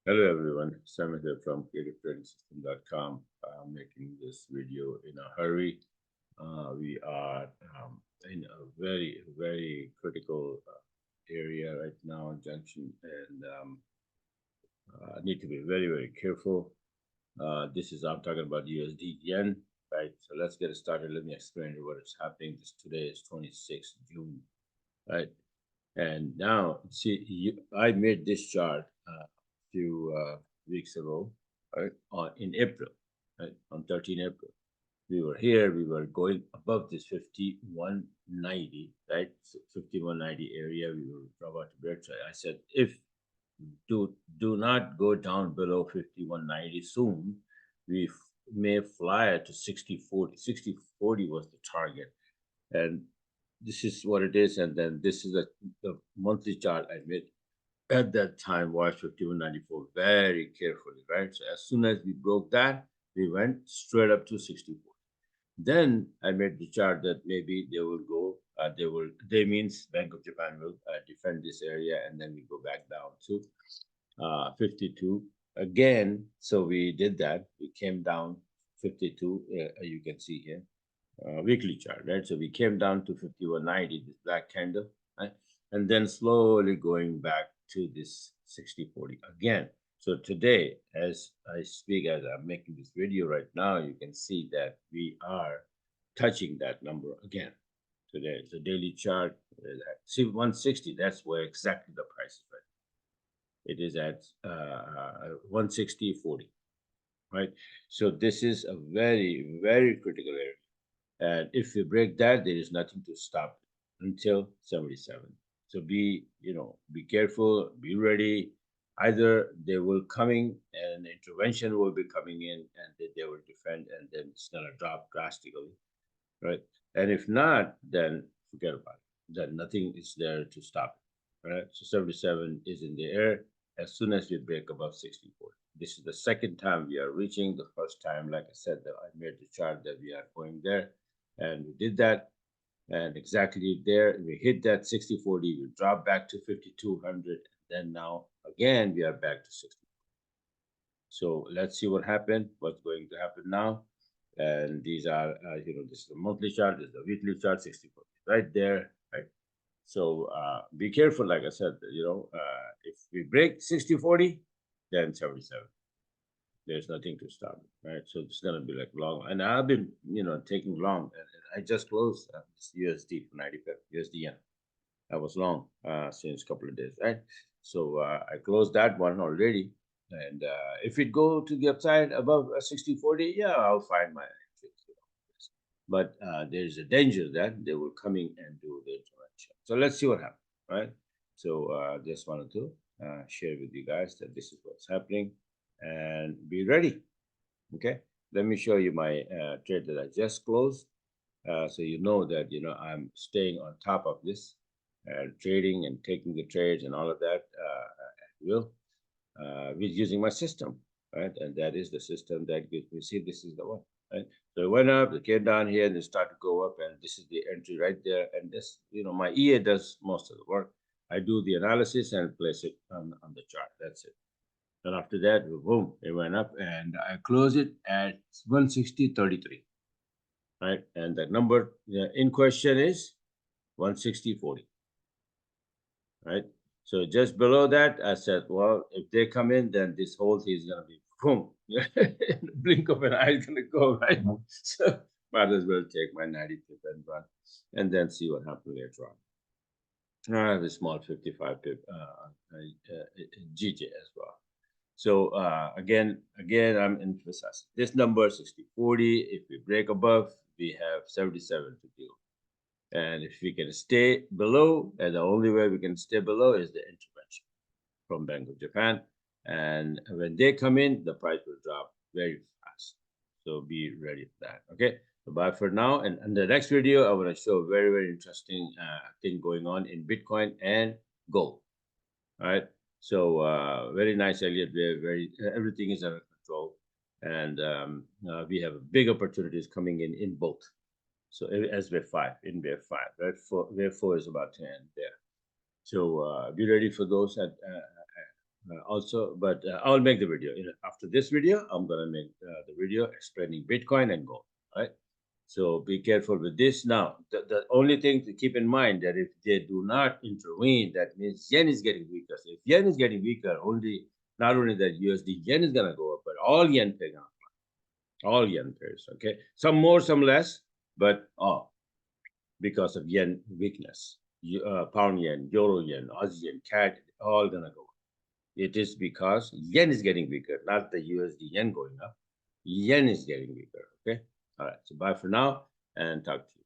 Hello everyone, Samit here from creativetrading.com. I'm making this video in a hurry. We are in a very critical area right now, junction, and need to be very careful. I'm talking about USD yen, right? So let's get started. Let me explain what is happening. Today is 26th June, right? And now, see, I made this chart a few weeks ago, right? In April, right? On 13 April. We were here, we were going above this 5190, right? So 5190 area, we were about to break. So I said, if do not go down below 5190 soon, we may fly to 6040. 6040 was the target. And this is what it is. And then this is the monthly chart I made at that time, watch 5194 very carefully, right? So as soon as we broke that, we went straight up to 64. Then I made the chart that maybe they will go, they means Bank of Japan will defend this area, and then we go back down to 52 again. So we did that. We came down 52, you can see here, weekly chart, right? So we came down to 5190, this black candle, right? And then slowly going back to this 6040 again. So today, as I speak, as I'm making this video right now, you can see that we are touching that number again today. It's a daily chart. See 160, that's where exactly the price is right. It is at 160.40, right? So this is a very critical area. And if we break that, there is nothing to stop until 77. So be careful, be ready. Either they will coming and intervention will be coming in and they will defend and then it's gonna drop drastically, right? And if not, then forget about it. Then nothing is there to stop it, right? So 77 is in the air as soon as we break above 64. This is the second time we are reaching. The first time, like I said, that I made the chart that we are going there, and we did that. And exactly there, we hit that 6040, we drop back to 5200, then now again we are back to 60. So let's see what happened, what's going to happen now. And these are, this is the monthly chart, this is the weekly chart, 64, right there, right? So be careful, like I said, if we break 6040, then 77. There's nothing to stop it, right? So it's gonna be like long, and I've been, taking long. And I just closed this USD for 95 USD yen. I was long since a couple of days, right? So I closed that one already. And if it go to the upside above 6040, yeah, I'll find my entries. But there's a danger that they will coming and do the intervention. So let's see what happens, right? So just wanted to share with you guys that this is what's happening and be ready. Okay, let me show you my trade that I just closed. So you know that I'm staying on top of this trading and taking the trades and all of that at will with using my system, right? And that is the system that gives me. See, this is the one, right? So it went up, it came down here, and it started to go up, and this is the entry right there. And this, my EA does most of the work. I do the analysis and place it on the chart. That's it. And after that, boom, it went up, and I closed it at 160.33, right? And the number in question is 160.40, right? So just below that, I said, well, if they come in, then this whole thing is gonna be boom, in the blink of an eye, it's gonna go right. So might as well take my 90 pip and run, and then see what happens later on. I have a small 55 pip GJ as well. So again, I'm emphasizing this number 6040. If we break above, we have 77 to deal. And if we can stay below, and the only way we can stay below is the intervention from Bank of Japan. And when they come in, the price will drop very fast. So be ready for that. Okay. So bye for now. And in the next video, I want to show a very interesting thing going on in Bitcoin and gold. All right. So very nice, Elliot. Very everything is under control, and we have big opportunities coming in both. So as wave 5 in wave 5, right? Wave 4 is about to end there. So be ready for those also, but I'll make the video. After this video, I'm gonna make the video explaining Bitcoin and gold. Right. So be careful with this. Now, the only thing to keep in mind that if they do not intervene, that means yen is getting weaker. So if yen is getting weaker, not only that USD yen is gonna go up, but all yen pairs gonna fly. All yen pairs. Okay, some more, some less, but all because of yen weakness. Pound yen, euro yen, Aussie yen, CAD, all gonna go. It is because yen is getting weaker, not the USD yen going up. Yen is getting weaker. Okay. All right. So bye for now and talk to you.